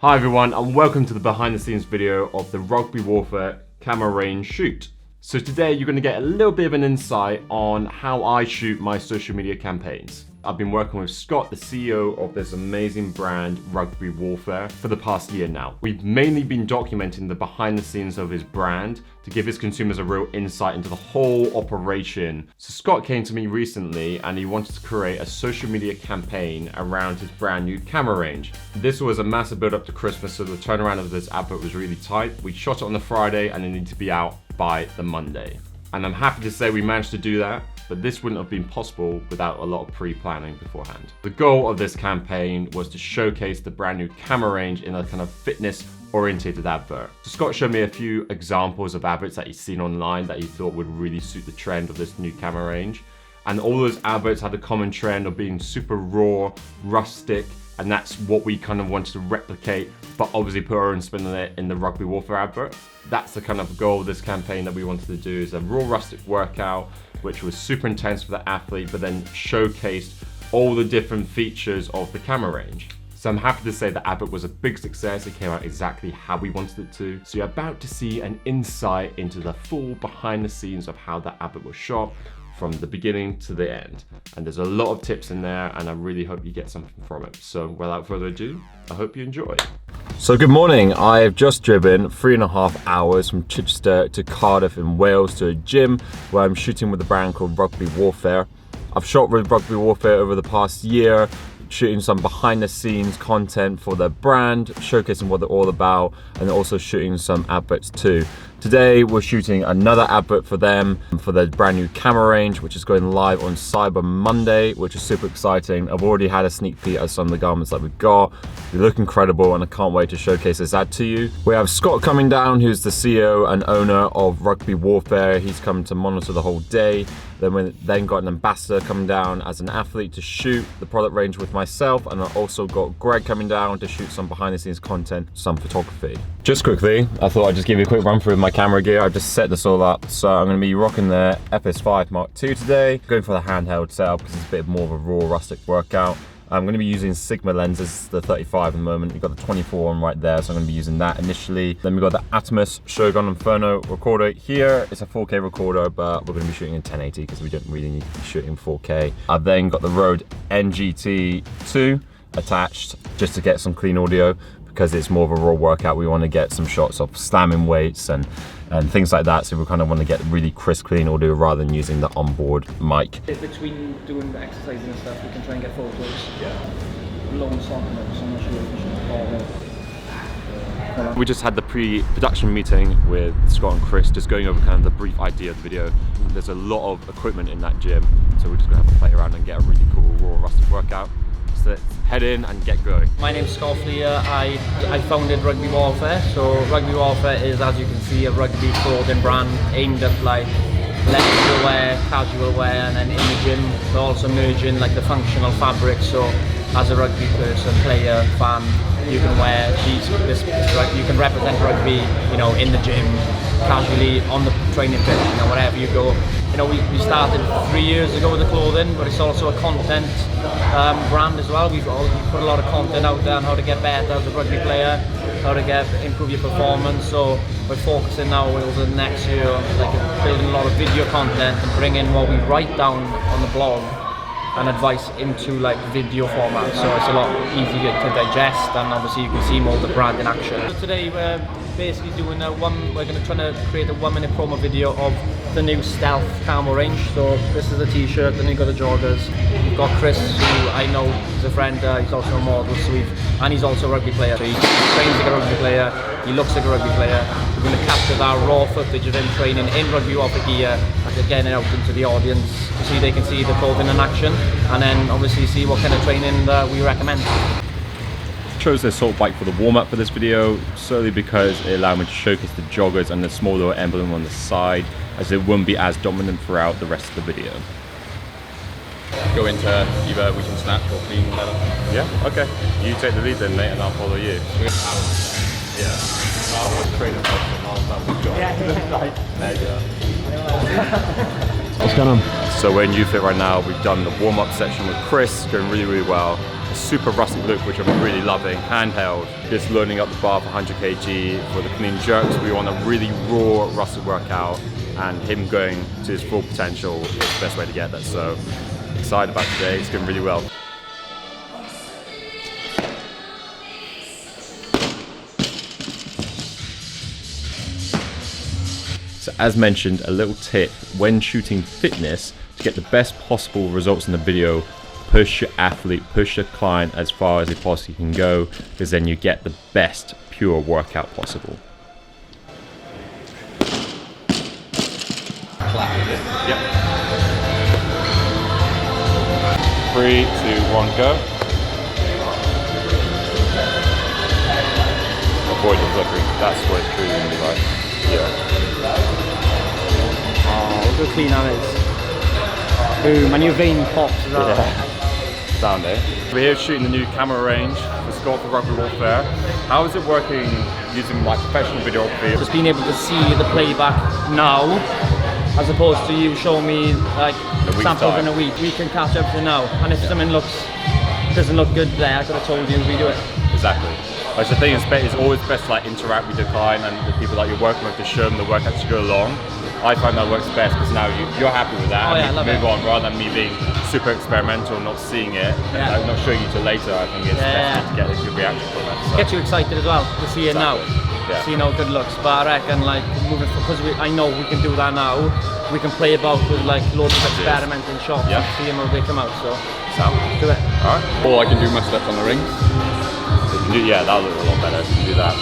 Hi everyone, and welcome to the behind the scenes video of the Rugby Warfare camera range shoot. So today you're going to get a little bit of an insight on how I shoot my social media campaigns. I've been working with Scott, the CEO of this amazing brand, Rugby Warfare, for the past year now. We've mainly been documenting the behind the scenes of his brand to give his consumers a real insight into the whole operation. So Scott came to me recently and he wanted to create a social media campaign around his brand new camera range. This was a massive build up to Christmas, so the turnaround of this advert was really tight. We shot it on the Friday and it needed to be out by the Monday. And I'm happy to say we managed to do that, but this wouldn't have been possible without a lot of pre-planning beforehand. The goal of this campaign was to showcase the brand new camera range in a kind of fitness-oriented advert. So Scott showed me a few examples of adverts that he's seen online that he thought would really suit the trend of this new camera range. And all those adverts had a common trend of being super raw, rustic, and that's what we kind of wanted to replicate, but obviously put our own spin on it in the Rugby Warfare advert. That's the kind of goal of this campaign that we wanted to do, is a raw, rustic workout, which was super intense for the athlete, but then showcased all the different features of the camera range. So I'm happy to say the advert was a big success. It came out exactly how we wanted it to. So you're about to see an insight into the full behind the scenes of how that advert was shot, from the beginning to the end. And there's a lot of tips in there and I really hope you get something from it. So without further ado, I hope you enjoy. So good morning. I've just driven 3.5 hours from Chichester to Cardiff in Wales to a gym where I'm shooting with a brand called Rugby Warfare. I've shot with Rugby Warfare over the past year, shooting some behind the scenes content for their brand, showcasing what they're all about, and also shooting some adverts too. Today we're shooting another advert for them for their brand new camera range, which is going live on Cyber Monday, which is super exciting. I've already had a sneak peek at some of the garments that we've got. They look incredible and I can't wait to showcase this ad to you. We have Scott coming down, who's the CEO and owner of Rugby Warfare. He's come to monitor the whole day. Then we got an ambassador coming down as an athlete to shoot the product range with myself, and I also got Greg coming down to shoot some behind the scenes content, some photography. Just quickly, I thought I'd just give you a quick run through my camera gear. I've just set this all up. So I'm gonna be rocking the FS5 Mark II today, going for the handheld setup because it's a bit more of a raw, rustic workout. I'm going to be using Sigma lenses, the 35 at the moment. We've got the 24 on right there, so I'm going to be using that initially. Then we've got the Atomos Shogun Inferno recorder here. It's a 4K recorder, but we're going to be shooting in 1080 because we don't really need to be shooting 4K. I've then got the Rode NGT2 attached just to get some clean audio because it's more of a raw workout. We want to get some shots of slamming weights and things like that, so we kind of want to get really crisp, clean audio rather than using the onboard mic. Between doing the exercises and stuff, we can try and get photos. Yeah. Long song notes, I'm not sure if we should. We just had the pre-production meeting with Scott and Chris, just going over kind of the brief idea of the video. There's a lot of equipment in that gym, so we're just going to have to play around and get a really cool, raw, rustic workout. So let's head in and get going. My name's Scott Fleer. I founded Rugby Warfare. So Rugby Warfare is, as you can see, a rugby clothing brand aimed at like leisure wear, casual wear, and then in the gym we're also merging like the functional fabric. So as a rugby person, player, fan, you can wear you can represent rugby, you know, in the gym, casually on the training pitch, you know, wherever you go. You know, we started 3 years ago with the clothing, but it's also a content brand as well. We've put a lot of content out there on how to get better as a rugby player, how to improve your performance. So we're focusing now over the next year on like building a lot of video content and bringing what we write down on the blog and advice into like video format, so it's a lot easier to digest, and obviously you can see more of the brand in action. So today we're basically doing we're going to try to create a 1-minute promo video of the new Stealth camo range. So this is a t-shirt, then you've got the joggers. We've got Chris, who I know is a friend, he's also a model, and he's also a rugby player. So he trains like a rugby player, he looks like a rugby player. We're going to capture that raw footage of him training in Rugby Warfare gear and getting it out into the audience so they can see the clothing in action, and then obviously see what kind of training we recommend. Chose the assault bike for the warm-up for this video solely because it allowed me to showcase the joggers and the small little emblem on the side, as it won't be as dominant throughout the rest of the video. Go into either we can snatch or clean leather. Yeah, okay. You take the lead then, mate, and I'll follow you. Yeah. What's going on? So we're in UFit right now. We've done the warm-up section with Chris, going really, really well. a super rustic look, which I'm really loving. Handheld, just loading up the bar for 100 kg for the clean jerks. We want a really raw rustic workout, and him going to his full potential is the best way to get that. So excited about today, it's going really well. So as mentioned, a little tip when shooting fitness to get the best possible results in the video, push your athlete, push your client as far as they possibly can go, because then you get the best pure workout possible. Yep. 3, 2, 1, go. Avoid the flickering. That's what it's truly going to be like. Yeah. Oh, look how clean that is. Boom, and your vein pops as well. Yeah. Sound, eh? We're here shooting the new camera range for Scott for Rugby Warfare. How is it working using like professional videography? Just being able to see the playback now, as opposed to you showing me like samples in a week. We can catch everything now, and if something doesn't look good there, I could have told you and redo it. Exactly. But the thing is, it's always best to like interact with the client and the people that you're working with to show them the work as you go along. I find that works best because now you're happy with that. Oh, yeah, and you move on rather than me being super experimental, not seeing it, and not showing you till later. I think it's best to get a good reaction from it. So. Get you excited as well to see it now. Yeah. See how good looks. But I reckon like moving because I know we can do that now. We can play about with like loads of experimenting shots and see how they come out. So let's do it. Alright. Or I can do muscle ups on the rings. Yeah, that'll look a lot better if you can do that.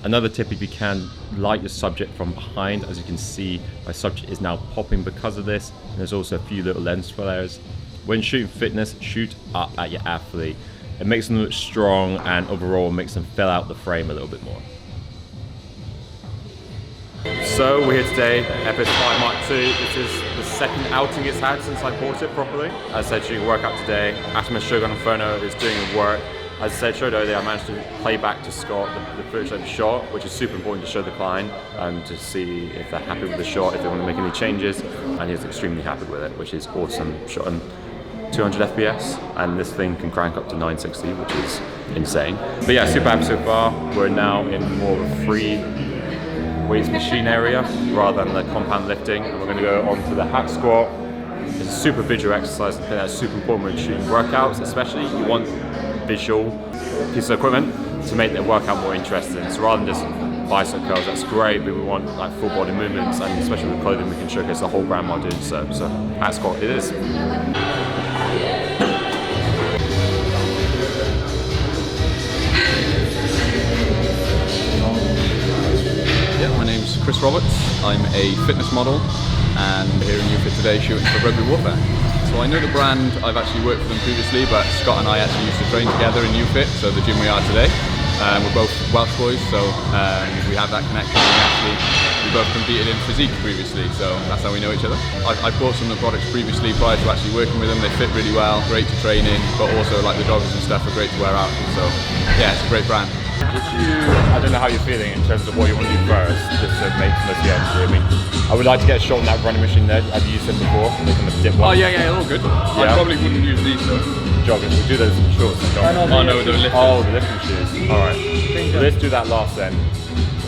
Another tip, if you can, light your subject from behind. As you can see, my subject is now popping because of this. And there's also a few little lens flares. When shooting fitness, shoot up at your athlete. It makes them look strong and overall makes them fill out the frame a little bit more. So we're here today, FS5 Mark II. This is the second outing it's had since I bought it properly. As I said, shooting a workout today. Atomus Shogun and Phono is doing the work. As I said, showed earlier, I managed to play back to Scott the footage of the shot, which is super important to show the client and to see if they're happy with the shot, if they want to make any changes, and he's extremely happy with it, which is awesome. Shot on 200 FPS, and this thing can crank up to 960, which is insane. But yeah, super happy so far. We're now in more of a free weights machine area rather than the compound lifting, and we're going to go on to the hack squat. It's a super visual exercise. I think that's super important when shooting workouts, especially. You want visual piece of equipment to make the workout more interesting. So rather than just bicep curls, that's great, but we want like full body movements, and especially with clothing, we can showcase the whole brand while doing so. So hack squat it is. Yeah, my name's Chris Roberts. I'm a fitness model and here in UFit today shooting for Rugby Warfare. So I know the brand, I've actually worked for them previously, but Scott and I actually used to train together in UFit, so the gym we are today. We're both Welsh boys, so we have that connection. We both competed in physique previously, so that's how we know each other. I've bought some of the products previously prior to actually working with them. They fit really well, great to train in, but also like the joggers and stuff are great to wear out. So yeah, it's a great brand. I don't know how you're feeling in terms of what you want to do first, just to make most of the energy. I mean, I would like to get a shot on that running machine there. Have you used it before? They kind of dip one. Oh yeah, all good. I probably wouldn't use these though. Joggers, we'll do those in shorts. Oh no, the lifting. Oh, the lifting shoes. All right. So let's do that last then,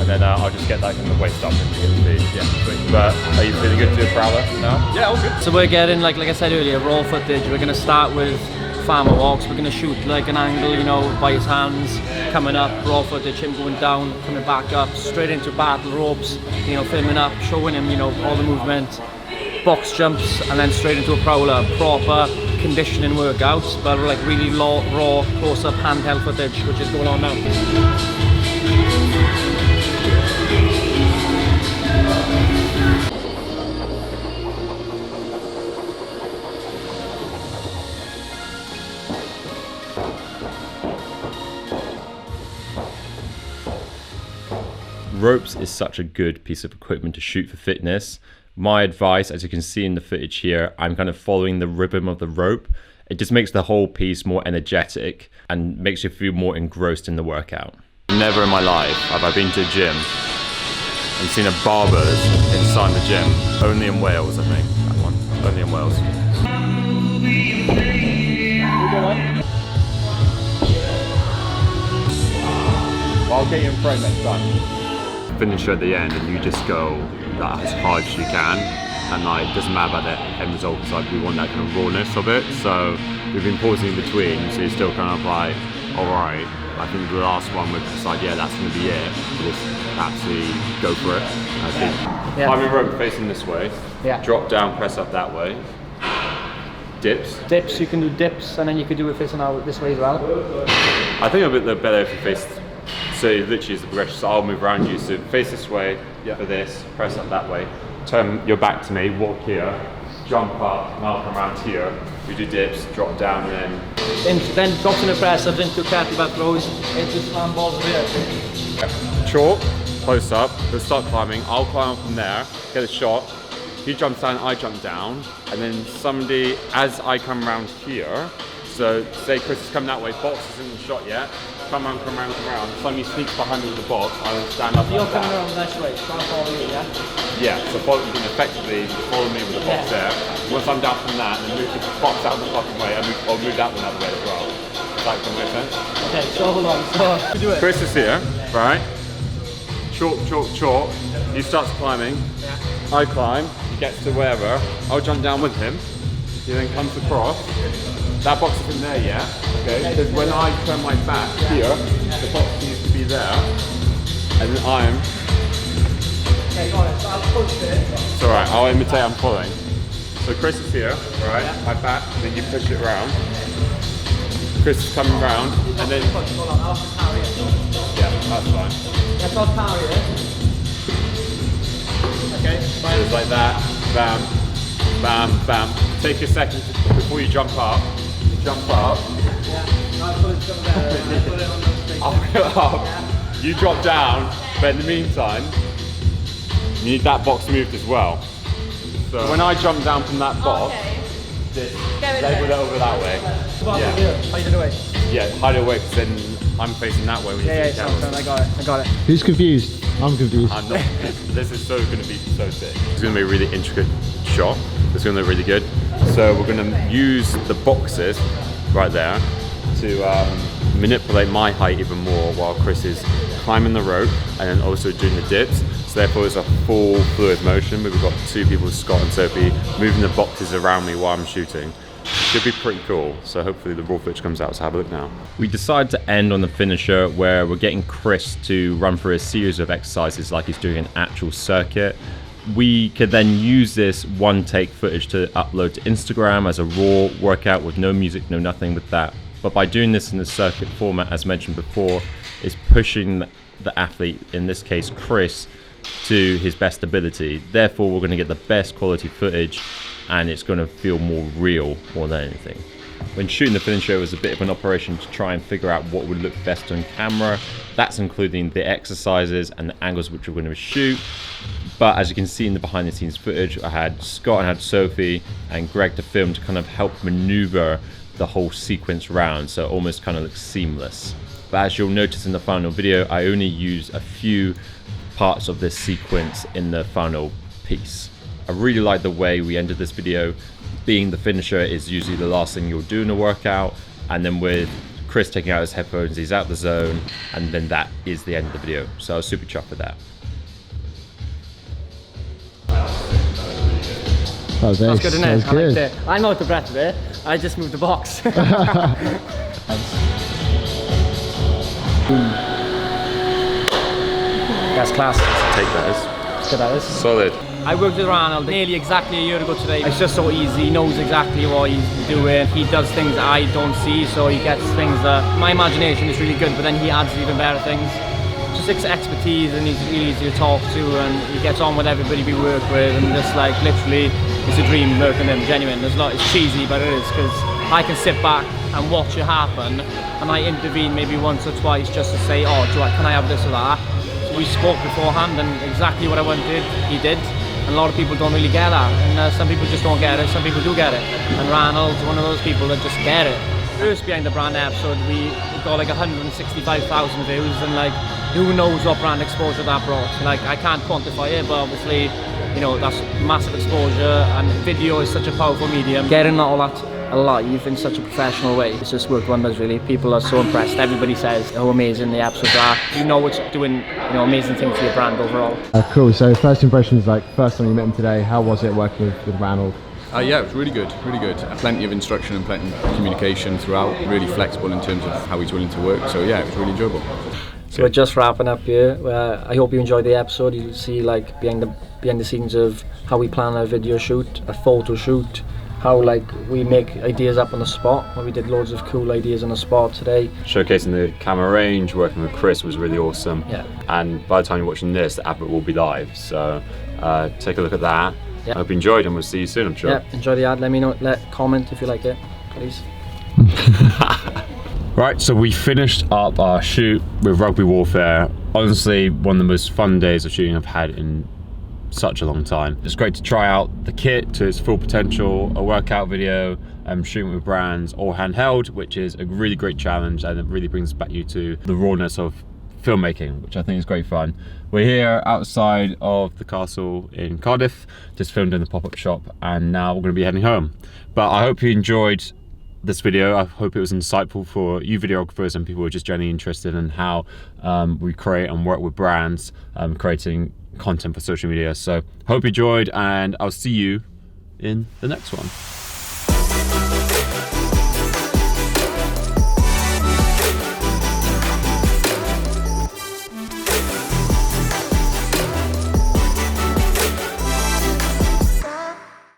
and then I'll just get that kind of waist up and get the feet. Yeah, sweet. But are you feeling good to do a prowler now? Yeah, all good. So we're getting like I said earlier, raw footage. We're gonna start with farmer walks. We're gonna shoot like an angle, you know, by his hands, coming up, raw footage, him going down, coming back up, straight into battle ropes, you know, filming up, showing him, you know, all the movement, box jumps, and then straight into a prowler, proper conditioning workouts, but like really raw, close-up handheld footage, which is going on now. Ropes is such a good piece of equipment to shoot for fitness. My advice, as you can see in the footage here, I'm kind of following the rhythm of the rope. It just makes the whole piece more energetic and makes you feel more engrossed in the workout. Never in my life have I been to a gym and seen a barbers inside the gym. Only in Wales, I think, that one. Only in Wales. one. I'll get you in frame next time. Finisher at the end, and you just go that as hard as you can, and like it doesn't matter about the end result because like we want that kind of rawness of it. So we've been pausing in between, so you're still kind of like, all right. I think the last one we've decided, yeah, that's going to be it. We'll just absolutely go for it. I think climbing rope facing this way. Yeah. Drop down, press up that way. Dips. Dips, you can do dips, and then you can do it facing out this way as well. I think it'll be better if you face. So it literally is the progression. So I'll move around you. So face this way for this. Press up that way. Turn your back to me. Walk here. Jump up. And I'll come around here. We do dips. Drop down and Then drops in the press ups into kettlebell throws into slam balls here. chalk. Close up. Let's start climbing. I'll climb up from there. Get a shot. He jumps down. I jump down. And then somebody, as I come around here. So say Chris is coming that way. Box isn't shot yet. Come around. Somebody sneaks behind me with the box. I will stand up. You're like coming that. around this way, try and follow you, yeah? Yeah, so you can effectively follow me with the box there. Once I'm down from that, then move the box out of the fucking way, I'll move that one out of the way as well. Does that make sense? Okay, so hold on, so do it. Chris is here, right? Chalk. He starts climbing. I climb. He gets to wherever. I'll jump down with him. He then comes across. That box isn't there yet, okay? Because when I turn my back here, the box needs to be there. And then I'm... Okay, got it, so I'll push it. It's alright, I'll imitate I'm following. So Chris is here, right? My back, then you push it around. Chris is coming round, and then... Hold on, I'll have to carry it. Yeah, that's fine. Let's all carry it. Okay, So it's like that, bam. Take a second before you jump up. Jump up. Yeah, I'll put it somewhere there. I'll put it on those things. I'll go up. You drop down, but in the meantime, you need that box moved as well. So when I jump down from that box, label it over that way. Yeah. Hide it away. Yeah, hide it away because then I'm facing that way when you take down. I got it. Who's confused? I'm confused. I'm not. This is going to be so sick. It's going to be a really intricate shot. It's going to look really good. So we're going to use the boxes right there to manipulate my height even more while Chris is climbing the rope and then also doing the dips. So therefore it's a full fluid motion, but we've got two people, Scott and Sophie, moving the boxes around me while I'm shooting. Should be pretty cool. So hopefully the raw footage comes out, so have a look now. We decided to end on the finisher where we're getting Chris to run through a series of exercises like he's doing an actual circuit. We could then use this one take footage to upload to Instagram as a raw workout with no music, no nothing with that. But by doing this in the circuit format, as mentioned before, is pushing the athlete, in this case Chris, to his best ability. Therefore, we're going to get the best quality footage and it's going to feel more real more than anything. When shooting the finisher, it was a bit of an operation to try and figure out what would look best on camera. That's including the exercises and the angles which we're going to shoot. But as you can see in the behind the scenes footage, I had Scott and I had Sophie and Greg to film to kind of help maneuver the whole sequence round, so it almost kind of looks seamless. But as you'll notice in the final video, I only used a few parts of this sequence in the final piece. I really like the way we ended this video. Being the finisher is usually the last thing you'll do in a workout, and then with Chris taking out his headphones, he's out the zone, and then that is the end of the video. So I was super chuffed with that. That's good, isn't it? I liked it. I'm out of breath there. I just moved the box. That's class. Take those. Let's get that. Solid. I worked with Ranald nearly exactly a year ago today. It's just so easy. He knows exactly what he's doing. He does things that I don't see, so he gets things that my imagination is really good, but then he adds even better things. Just expertise, and he's really easy to talk to, and he gets on with everybody we work with, and just like literally it's a dream working with him, genuine. It's cheesy, but it is, because I can sit back and watch it happen, and I intervene maybe once or twice just to say, oh, can I have this or that? So we spoke beforehand, and exactly what I wanted, he did. And a lot of people don't really get that, and some people just don't get it, some people do get it. And Ranald's one of those people that just get it. First Behind the Brand episode, we got like 165,000 views, and like, who knows what brand exposure that brought. Like, I can't quantify it, but obviously, you know, that's massive exposure, and video is such a powerful medium. Getting all that alive in such a professional way. It's just worked wonders really. People are so impressed. Everybody says how amazing the episodes are. You know it's doing amazing things for your brand overall. Cool, so first impressions, like first time you met him today, how was it working with Ranald? Yeah, it was really good, really good. Plenty of instruction and plenty of communication throughout. Really flexible in terms of how he's willing to work. So yeah, it was really enjoyable. So we're just wrapping up here. I hope you enjoyed the episode. You'll see like behind the scenes of how we plan a video shoot, a photo shoot, how like we make ideas up on the spot. We did loads of cool ideas on the spot today. Showcasing the camera range, working with Chris was really awesome. Yeah. And by the time you're watching this, the advert will be live. So take a look at that. Yeah. I hope you enjoyed, and we'll see you soon, I'm sure. Yeah, enjoy the ad. Let me know, comment if you like it, please. Right, so we finished up our shoot with Rugby Warfare. Honestly, one of the most fun days of shooting I've had in such a long time. It's great to try out the kit to its full potential, a workout video, shooting with brands, all handheld, which is a really great challenge, and it really brings back you to the rawness of filmmaking, which I think is great fun. We're here outside of the castle in Cardiff, just filmed in the pop-up shop, and now we're going to be heading home. But I hope you enjoyed this video. I hope it was insightful for you videographers and people who are just generally interested in how we create and work with brands, creating content for social media. So hope you enjoyed, and I'll see you in the next one.